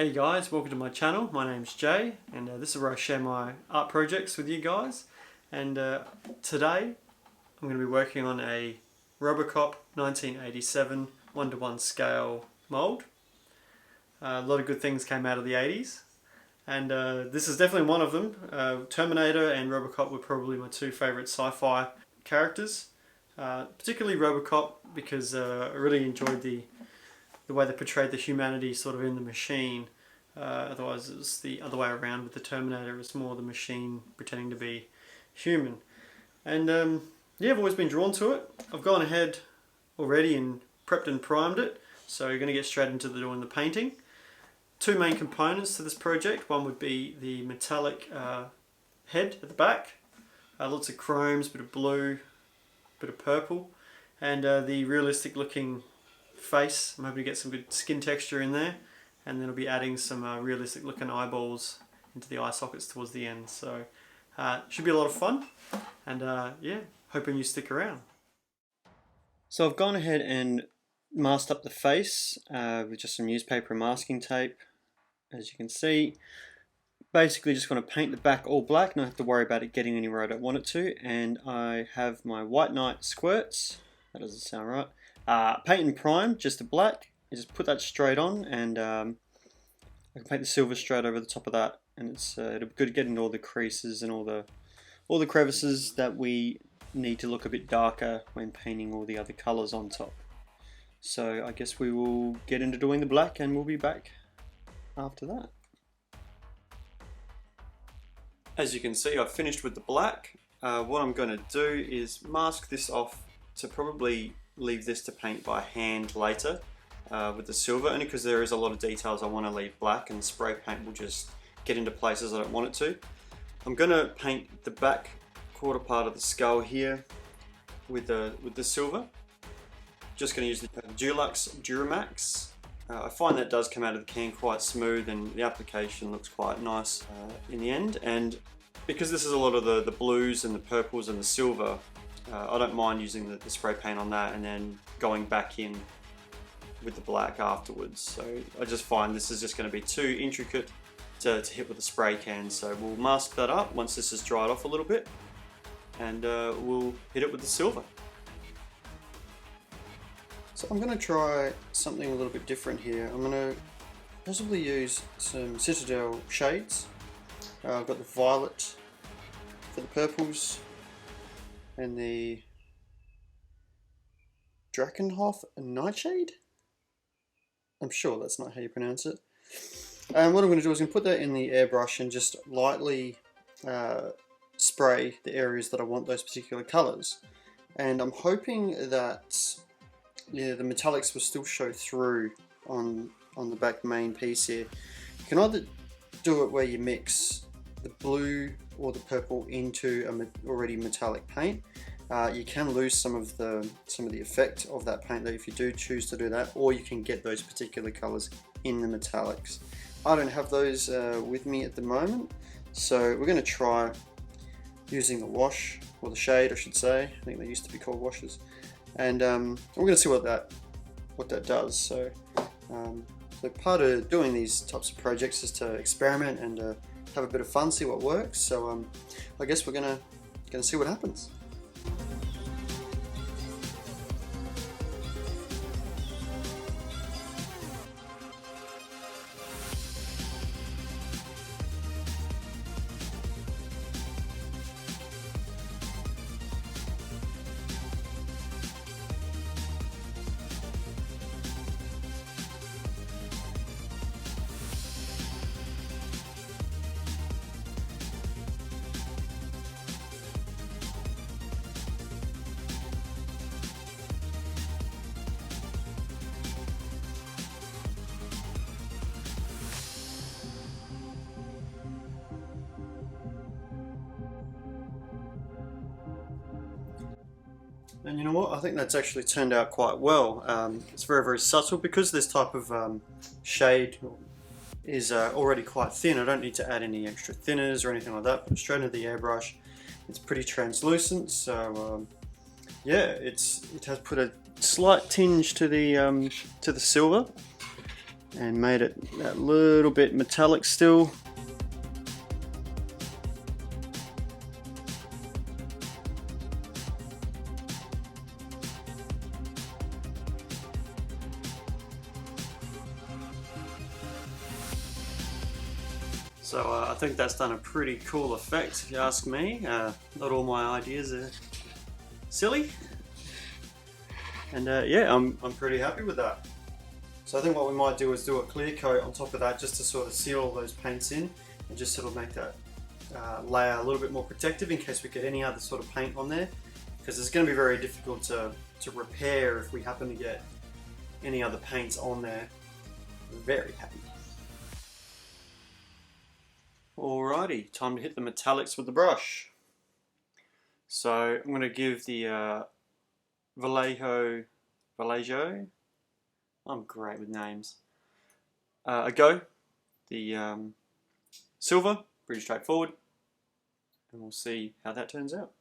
Hey guys, welcome to my channel. My name's Jay and this is where I share my art projects with you guys. And today I'm going to be working on a ROBOCOP 1987 1:1 scale mould. A lot of good things came out of the 80s and this is definitely one of them. Terminator and ROBOCOP were probably my two favourite sci-fi characters. Particularly ROBOCOP because I really enjoyed the way they portrayed the humanity sort of in the machine. Otherwise it was the other way around with the Terminator. It's more the machine pretending to be human. And yeah, I've always been drawn to it. I've gone ahead already and prepped and primed it, so you're going to get straight into doing the painting. Two main components to this project. One would be the metallic head at the back, lots of chromes, bit of blue, bit of purple, and the realistic looking face. I'm hoping to get some good skin texture in there, and then I'll be adding some realistic looking eyeballs into the eye sockets towards the end. So should be a lot of fun, and yeah, hoping you stick around. So I've gone ahead and masked up the face with just some newspaper and masking tape. As you can see, basically just going to paint the back all black, not have to worry about it getting anywhere I don't want it to. And I have my White Knight squirts. That doesn't sound right. Paint and prime, just a black. You just put that straight on, and I can paint the silver straight over the top of that, and it's it'll be good to get into all the creases and all the crevices that we need to look a bit darker when painting all the other colours on top. So I guess we will get into doing the black, and we'll be back after that. As you can see, I've finished with the black. What I'm going to do is mask this off to probably leave this to paint by hand later with the silver, only because there is a lot of details I want to leave black, and the spray paint will just get into places I don't want it to. I'm going to paint the back quarter part of the skull here with the silver. Just going to use the Dulux Duramax. I find that does come out of the can quite smooth, and the application looks quite nice in the end. And because this is a lot of the blues and the purples and the silver, I don't mind using the spray paint on that and then going back in with the black afterwards. So I just find this is just going to be too intricate to hit with a spray can. So we'll mask that up once this has dried off a little bit, and we'll hit it with the silver. So I'm going to try something a little bit different here. I'm going to possibly use some Citadel shades. I've got the violet for the purples, and the Drakenhof Nightshade? I'm sure that's not how you pronounce it. And what I'm going to do is I'm going to put that in the airbrush and just lightly spray the areas that I want those particular colours. And I'm hoping that the metallics will still show through on the back main piece here. You can either do it where you mix the blue or the purple into an already metallic paint. You can lose some of the effect of that paint though if you do choose to do that, or you can get those particular colours in the metallics. I don't have those with me at the moment, so we're going to try using the wash, or the shade I should say. I think they used to be called washes, and we're going to see what that does. So part of doing these types of projects is to experiment and have a bit of fun, see what works. So I guess we're gonna see what happens. And you know what, I think that's actually turned out quite well. It's very, very subtle because this type of shade is already quite thin. I don't need to add any extra thinners or anything like that. Put it straight into the airbrush. It's pretty translucent, so yeah, it has put a slight tinge to the silver, and made it that little bit metallic still. So I think that's done a pretty cool effect, if you ask me. Not all my ideas are silly. And yeah, I'm pretty happy with that. So I think what we might do is do a clear coat on top of that, just to sort of seal all those paints in, and just sort of make that layer a little bit more protective in case we get any other sort of paint on there, because it's going to be very difficult to repair if we happen to get any other paints on there. Very happy. Alrighty, time to hit the metallics with the brush. So I'm going to give the Vallejo, I'm great with names, a go. The silver, pretty straightforward, and we'll see how that turns out.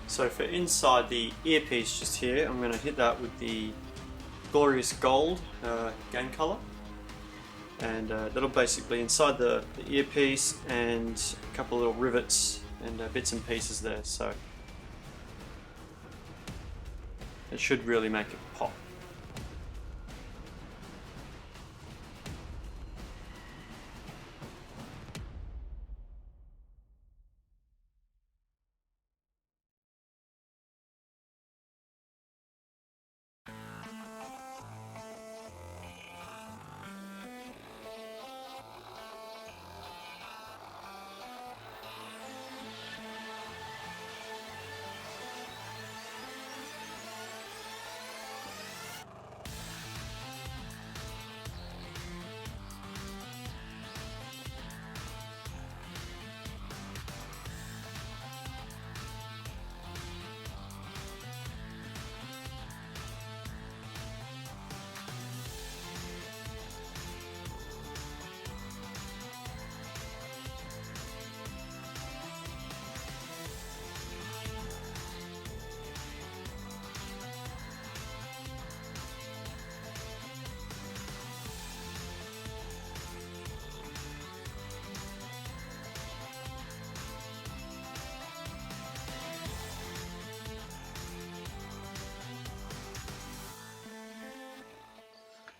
So for inside the earpiece just here, I'm going to hit that with the Glorious Gold game colour, and that'll basically inside the earpiece and a couple of little rivets and bits and pieces there, so it should really make it pop.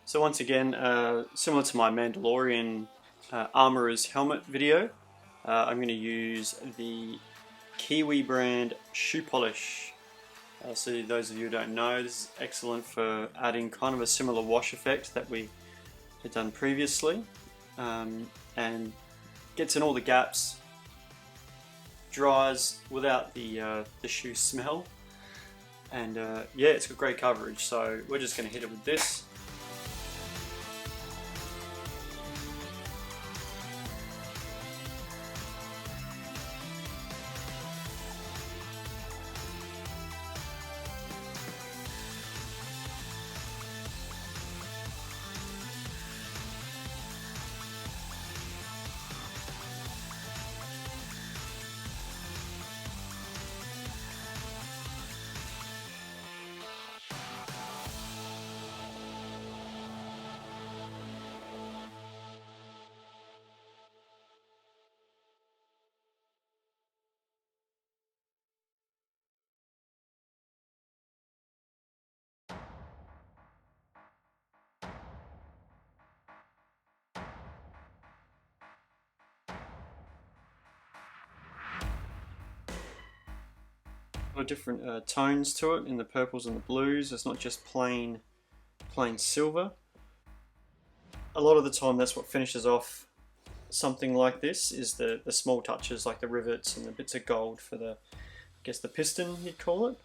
So once again, similar to my Mandalorian Armorer's helmet video, I'm going to use the Kiwi brand shoe polish. So those of you who don't know, this is excellent for adding kind of a similar wash effect that we had done previously, and gets in all the gaps, dries without the shoe smell, and yeah, it's got great coverage. So we're just going to hit it with this. of different tones to it in the purples and the blues. It's not just plain silver. A lot of the time that's what finishes off something like this, is the small touches like the rivets and the bits of gold for the, I guess, the piston you'd call it.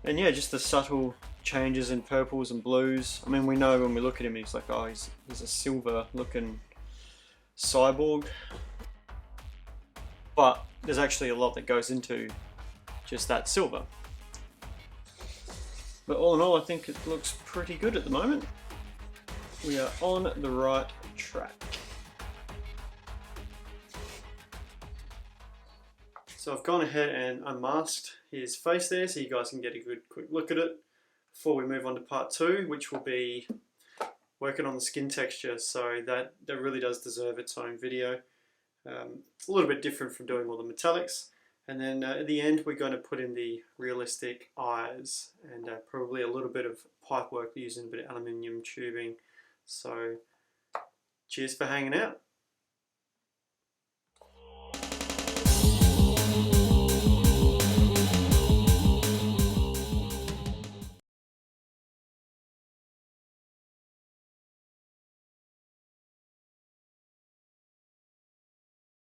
And yeah, just the subtle changes in purples and blues. I mean, we know when we look at him, he's like, oh, he's a silver looking cyborg. But there's actually a lot that goes into just that silver. But all in all, I think it looks pretty good at the moment. We are on the right track. So I've gone ahead and unmasked his face there so you guys can get a good quick look at it before we move on to part 2, which will be working on the skin texture. So that really does deserve its own video. It's a little bit different from doing all the metallics. And then at the end we're going to put in the realistic eyes and probably a little bit of pipe work using a bit of aluminium tubing. So cheers for hanging out.